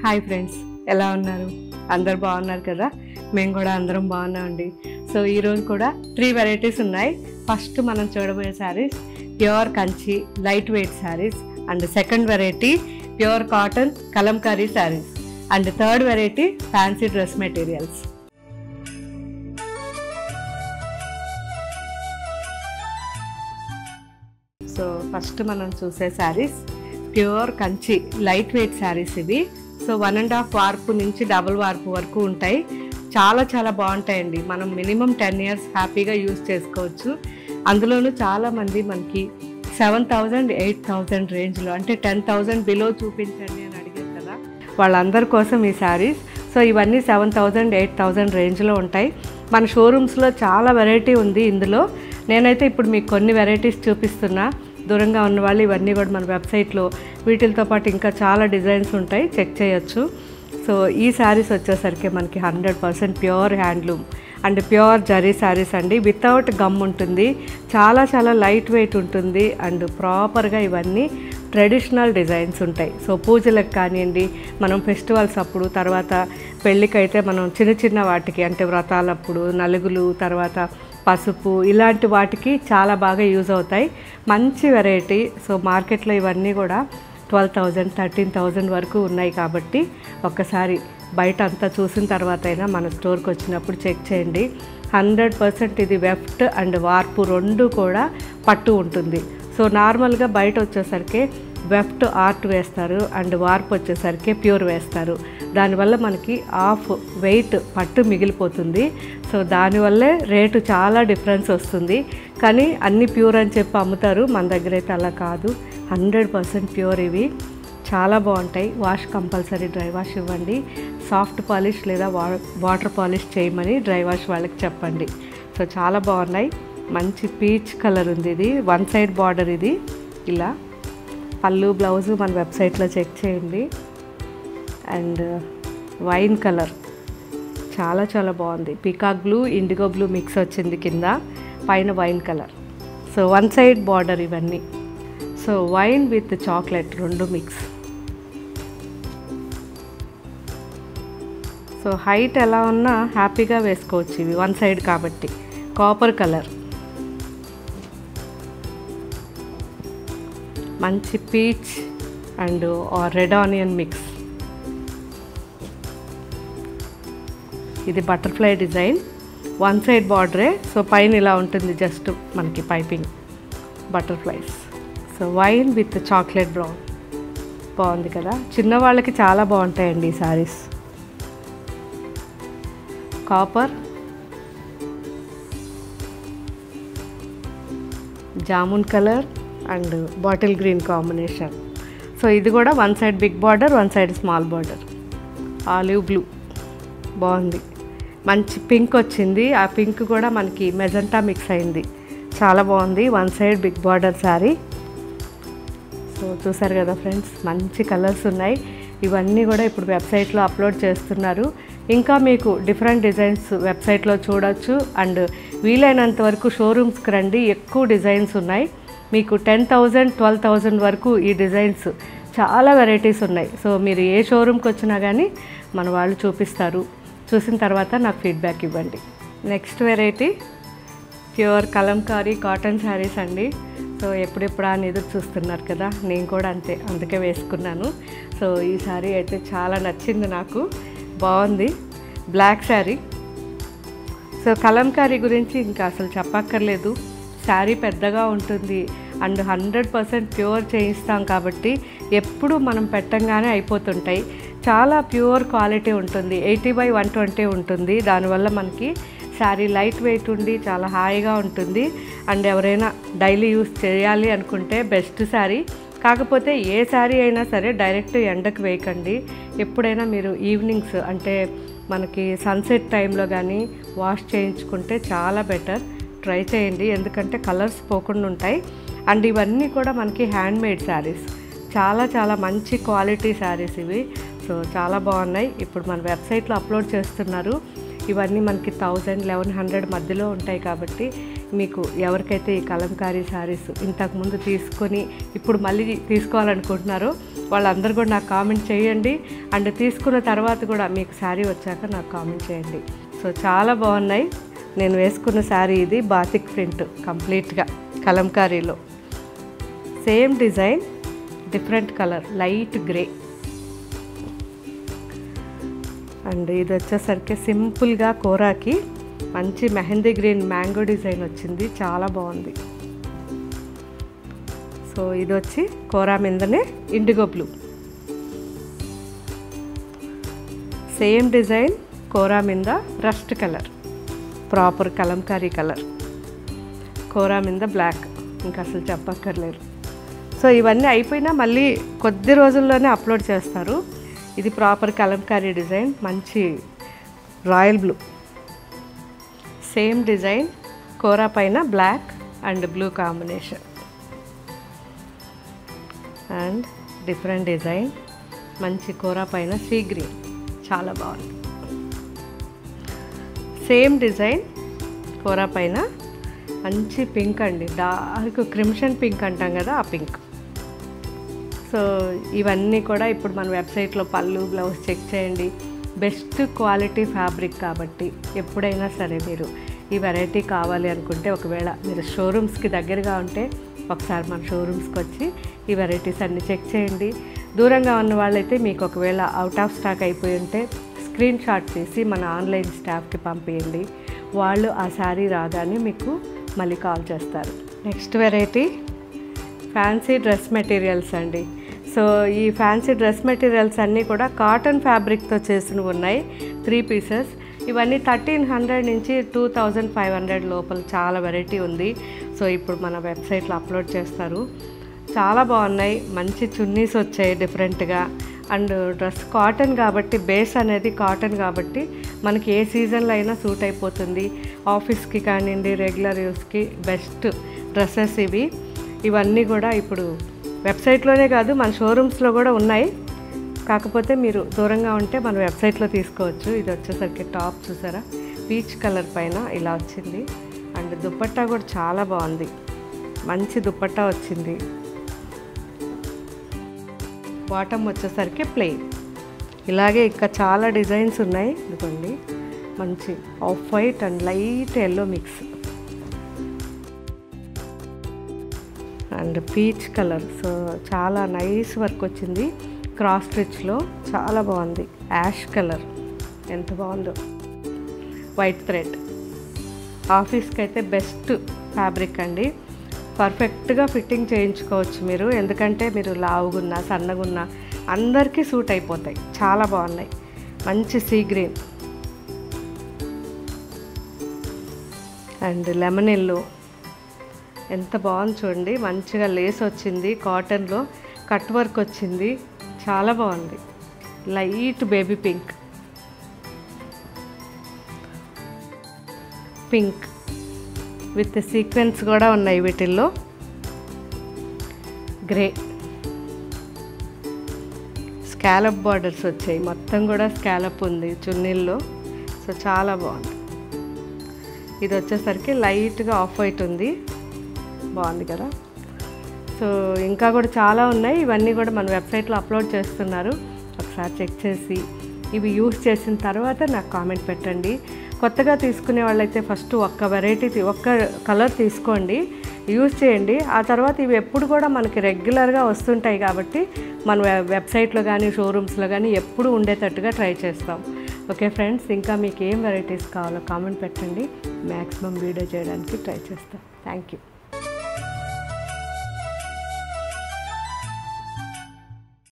Hi friends, ఎలా ఉన్నారు? అందరు బాగున్నారు కదా? మేము కూడా అందరం బాగున్నామండి. సో ఈరోజు కూడా 3 వెరైటీస్ ఉన్నాయి. ఫస్ట్ మనం చూడబోయే saris pure Kanchi light weight saris, and second variety pure cotton Kalamkari saris, and third variety fancy dress materials. So first మనం చూసే saris pure Kanchi light weight saris ఇవి. సో 1.5 వార్పు నుంచి డబుల్ వార్పు వరకు ఉంటాయి. చాలా చాలా బాగుంటాయండి. మనం మినిమం 10 years హ్యాపీగా యూజ్ చేసుకోవచ్చు. అందులోనూ చాలామంది మనకి 7,000 8,000 రేంజ్లో, అంటే 10,000 బిలో చూపించండి అని అడిగారు కదా, వాళ్ళందరి కోసం ఈ శారీస్. సో ఇవన్నీ 7,000 8,000 రేంజ్లో ఉంటాయి. మన షోరూమ్స్లో చాలా వెరైటీ ఉంది ఇందులో. నేనైతే ఇప్పుడు మీకు కొన్ని వెరైటీస్ చూపిస్తున్నా. దూరంగా ఉన్న వాళ్ళు ఇవన్నీ కూడా మన వెబ్సైట్లో వీటితో పాటు ఇంకా చాలా డిజైన్స్ ఉంటాయి, చెక్ చేయొచ్చు. సో ఈ శారీస్ వచ్చేసరికి మనకి 100% pure handloom and pure zari saris అండి. వితౌట్ గమ్ ఉంటుంది, చాలా చాలా లైట్ వెయిట్ ఉంటుంది, అండ్ ప్రాపర్గా ఇవన్నీ ట్రెడిషనల్ డిజైన్స్ ఉంటాయి. సో పూజలకు కానివ్వండి, మనం ఫెస్టివల్స్ అప్పుడు, తర్వాత పెళ్ళికైతే మనం చిన్న చిన్న వాటికి, అంటే వ్రతాలప్పుడు, నలుగులు, తర్వాత పసుపు, ఇలాంటి వాటికి చాలా బాగా యూజ్ అవుతాయి. మంచి వెరైటీ. సో మార్కెట్లో ఇవన్నీ కూడా 12,000 13,000 వరకు ఉన్నాయి. కాబట్టి ఒక్కసారి బయట అంతా చూసిన తర్వాత అయినా మన స్టోర్కి వచ్చినప్పుడు చెక్ చేయండి. 100% ఇది వెఫ్ట్ అండ్ వార్పు రెండు కూడా పట్టు ఉంటుంది. సో నార్మల్గా బయట వచ్చేసరికి వెఫ్ట్ ఆర్ట్ వేస్తారు అండ్ వార్పు వచ్చేసరికి ప్యూర్ వేస్తారు. దానివల్ల మనకి హాఫ్ వెయిట్ పట్టు మిగిలిపోతుంది. సో దానివల్లే రేటు చాలా డిఫరెన్స్ వస్తుంది. కానీ అన్ని ప్యూర్ అని చెప్పి అమ్ముతారు, మన దగ్గర అయితే అలా కాదు. 100% ప్యూర్ ఇవి. చాలా బాగుంటాయి. వాష్ కంపల్సరీ డ్రై వాష్ ఇవ్వండి. సాఫ్ట్ పాలిష్ లేదా వాటర్ పాలిష్ చేయమని డ్రై వాష్ వాళ్ళకి చెప్పండి. సో చాలా బాగున్నాయి. మంచి పీచ్ కలర్ ఉంది. ఇది 1 side బార్డర్. ఇది ఇలా పళ్ళు బ్లౌజు మన వెబ్సైట్లో చెక్ చేయండి. అండ్ వైన్ కలర్ చాలా చాలా బాగుంది. Peacock blue IndiGo blue mix వచ్చింది కింద, పైన wine colour. So 1 side border ఇవన్నీ. సో వైన్ విత్ చాక్లెట్ రెండు మిక్స్. సో హైట్ ఎలా ఉన్నా హ్యాపీగా వేసుకోవచ్చు ఇవి, 1 side కాబట్టి. కాపర్ కలర్, మంచి peach and red onion mix. ఇది బటర్ఫ్లై డిజైన్, 1 side బార్డరే. సో పైన ఇలా ఉంటుంది జస్ట్ మనకి piping butterflies. So wine with chocolate brown బాగుంది కదా. చిన్నవాళ్ళకి చాలా బాగుంటాయండి ఈ saris. Copper, jamun colour and bottle green combination. So ఇది కూడా 1 side big border, 1 side small border. Olive blue బాగుంది. మంచి పింక్ వచ్చింది. ఆ పింక్ కూడా మనకి మెజంటా మిక్స్ అయింది. చాలా బాగుంది. 1 side big border sari. So చూసారు కదా ఫ్రెండ్స్, మంచి కలర్స్ ఉన్నాయి. ఇవన్నీ కూడా ఇప్పుడు వెబ్సైట్లో అప్లోడ్ చేస్తున్నారు. ఇంకా మీకు డిఫరెంట్ డిజైన్స్ వెబ్సైట్లో చూడొచ్చు. అండ్ వీలైనంత వరకు షోరూమ్స్కి రండి, ఎక్కువ డిజైన్స్ ఉన్నాయి. మీకు 10,000 12,000 వరకు ఈ డిజైన్స్ చాలా వెరైటీస్ ఉన్నాయి. సో మీరు ఏ షోరూమ్కి వచ్చినా కానీ మన వాళ్ళు చూపిస్తారు. చూసిన తర్వాత నాకు ఫీడ్బ్యాక్ ఇవ్వండి. Next variety pure Kalamkari cotton saris అండి. సో ఎప్పుడెప్పుడు అని ఎదురు చూస్తున్నారు కదా, నేను కూడా అంతే, అందుకే వేసుకున్నాను. సో ఈ శారీ అయితే చాలా నచ్చింది నాకు, బాగుంది. బ్లాక్ శారీ. సో కలంకారీ గురించి ఇంకా అసలు చెప్పక్కర్లేదు. శారీ పెద్దగా ఉంటుంది అండ్ 100% ప్యూర్ చేయిస్తాం కాబట్టి ఎప్పుడు మనం పెట్టంగానే అయిపోతుంటాయి. చాలా ప్యూర్ క్వాలిటీ ఉంటుంది. 80/120 ఉంటుంది. దానివల్ల మనకి శారీ లైట్ వెయిట్ ఉండి చాలా హాయిగా ఉంటుంది. అండ్ ఎవరైనా డైలీ యూస్ చేయాలి అనుకుంటే బెస్ట్ శారీ. కాకపోతే ఏ శారీ అయినా సరే డైరెక్ట్ ఎండకు వేయకండి. ఎప్పుడైనా మీరు ఈవినింగ్స్, అంటే మనకి సన్సెట్ టైంలో కానీ వాష్ చేయించుకుంటే చాలా బెటర్. ట్రై చేయండి, ఎందుకంటే కలర్స్ పోకుండా ఉంటాయి. అండ్ ఇవన్నీ కూడా మనకి హ్యాండ్మేడ్ శారీస్, చాలా చాలా మంచి క్వాలిటీ శారీస్ ఇవి. సో చాలా బాగున్నాయి. ఇప్పుడు మన వెబ్సైట్లో అప్లోడ్ చేస్తున్నారు. ఇవన్నీ మనకి 1000 1100 మధ్యలో ఉంటాయి. కాబట్టి మీకు ఎవరికైతే ఈ కలంకారీ శారీస్ ఇంతకుముందు తీసుకొని ఇప్పుడు మళ్ళీ తీసుకోవాలనుకుంటున్నారో వాళ్ళందరూ కూడా నాకు కామెంట్ చేయండి. అండ్ తీసుకున్న తర్వాత కూడా మీకు శారీ వచ్చాక నాకు కామెంట్ చేయండి. సో చాలా బాగున్నాయి. నేను వేసుకున్న శారీ ఇది బాతిక్ ప్రింట్ కంప్లీట్గా కలంకారీలో. Same design, different colour, light grey. And ఇది వచ్చేసరికి సింపుల్గా కోరాకి మంచి మెహందీ గ్రీన్ మ్యాంగో డిజైన్ వచ్చింది, చాలా బాగుంది. సో ఇది వచ్చి కోరా మీదనే indigo blue. Same design kora మీద rust colour, proper kalamkari colour. Kora మీద బ్లాక్, ఇంకా అసలు చెప్పక్కర్లేదు. సో ఇవన్నీ అయిపోయినా మళ్ళీ కొద్ది రోజుల్లోనే అప్లోడ్ చేస్తారు. ఇది ప్రాపర్ కలంకారీ డిజైన్, మంచి royal blue. Same design kora పైన black and blue combination. And different design, మంచి కోరా పైన సీ గ్రీన్, చాలా బాగుంది. సేమ్ డిజైన్ కోరా పైన మంచి పింక్ అండి, డార్క్ క్రిమ్షన్ పింక్ అంటాం కదా, ఆ పింక్. సో ఇవన్నీ కూడా ఇప్పుడు మన వెబ్సైట్లో పళ్ళు బ్లౌజ్ చెక్ చేయండి. బెస్ట్ క్వాలిటీ ఫ్యాబ్రిక్ కాబట్టి ఎప్పుడైనా సరే మీరు ఈ వెరైటీ కావాలి అనుకుంటే, ఒకవేళ మీరు షోరూమ్స్కి దగ్గరగా ఉంటే ఒకసారి మన షోరూమ్స్కి వచ్చి ఈ వెరైటీస్ అన్నీ చెక్ చేయండి. దూరంగా ఉన్న వాళ్ళైతే మీకు ఒకవేళ అవుట్ ఆఫ్ స్టాక్ అయిపోయి ఉంటే స్క్రీన్ షాట్ తీసి మన ఆన్లైన్ స్టాఫ్కి పంపించండి. వాళ్ళు ఆ శారీ రాగానే మీకు మళ్ళీ కాల్ చేస్తారు. Next variety fancy dress materials అండి. సో ఈ ఫ్యాన్సీ డ్రెస్ మెటీరియల్స్ అన్నీ కూడా కాటన్ ఫ్యాబ్రిక్తో చేసినవి ఉన్నాయి, 3 పీసెస్. ఇవన్నీ 1300 నుంచి 2500 లోపల చాలా వెరైటీ ఉంది. సో ఇప్పుడు మన వెబ్సైట్లో అప్లోడ్ చేస్తారు. చాలా బాగున్నాయి, మంచి చున్నీస్ వచ్చాయి డిఫరెంట్గా. అండ్ డ్రెస్ కాటన్ కాబట్టి, బేస్ అనేది కాటన్ కాబట్టి మనకి ఏ సీజన్లో అయినా సూట్ అయిపోతుంది. ఆఫీస్కి కానివ్వండి, రెగ్యులర్ యూస్కి బెస్ట్ డ్రెస్సెస్ ఇవి. ఇవన్నీ కూడా ఇప్పుడు వెబ్సైట్లోనే కాదు మన షోరూమ్స్లో కూడా ఉన్నాయి. కాకపోతే మీరు దూరంగా ఉంటే మన వెబ్సైట్లో తీసుకోవచ్చు. ఇది వచ్చేసరికి టాప్ చూసారా, పీచ్ కలర్ పైన ఇలా వచ్చింది. అండ్ దుపట్టా కూడా చాలా బాగుంది, మంచి దుపట్టా వచ్చింది. బాటమ్ వచ్చేసరికి ప్లెయిన్. ఇలాగే ఇంకా చాలా డిజైన్స్ ఉన్నాయి. ఇదిగోండి, మంచి off white and light yellow mix and peach colour. So చాలా నైస్ వర్క్ వచ్చింది, క్రాస్ స్టిచ్లో చాలా బాగుంది. యాష్ కలర్ ఎంత బాగుందో, వైట్ థ్రెడ్. ఆఫీస్కి అయితే బెస్ట్ ఫ్యాబ్రిక్ అండి, పర్ఫెక్ట్గా ఫిట్టింగ్ చేయించుకోవచ్చు మీరు. ఎందుకంటే మీరు లావుగున్నా సన్నగున్నా అందరికీ సూట్ అయిపోతాయి, చాలా బాగున్నాయి. మంచి sea green and lemon yellow, ఎంత బాగుంది చూడండి. మంచిగా లేస్ వచ్చింది, కాటన్లో కట్ వర్క్ వచ్చింది, చాలా బాగుంది. Light baby pink, pink with sequence కూడా ఉన్నాయి వీటిల్లో. గ్రే, స్కాలప్ బార్డర్స్ వచ్చాయి, మొత్తం కూడా స్కాలప్ ఉంది చున్నీల్లో. సో చాలా బాగుంది. ఇది వచ్చేసరికి లైట్గా ఆఫ్ వైట్ ఉంది, బాగుంది కదా. సో ఇంకా కూడా చాలా ఉన్నాయి. ఇవన్నీ కూడా మన వెబ్సైట్లో అప్లోడ్ చేస్తున్నారు. ఒకసారి చెక్ చేసి ఇవి యూస్ చేసిన తర్వాత నాకు కామెంట్ పెట్టండి. కొత్తగా తీసుకునే వాళ్ళైతే ఫస్ట్ ఒక్క వెరైటీ, ఒక్క కలర్ తీసుకోండి, యూజ్ చేయండి. ఆ తర్వాత ఇవి ఎప్పుడు కూడా మనకి రెగ్యులర్గా వస్తుంటాయి కాబట్టి మన వెబ్సైట్లో కానీ షోరూమ్స్లో కానీ ఎప్పుడు ఉండేటట్టుగా ట్రై చేస్తాం. ఓకే ఫ్రెండ్స్, ఇంకా మీకు ఏం వెరైటీస్ కావాలో కామెంట్ పెట్టండి, మ్యాక్సిమం వీడియో చేయడానికి ట్రై చేస్తాం. Thank you.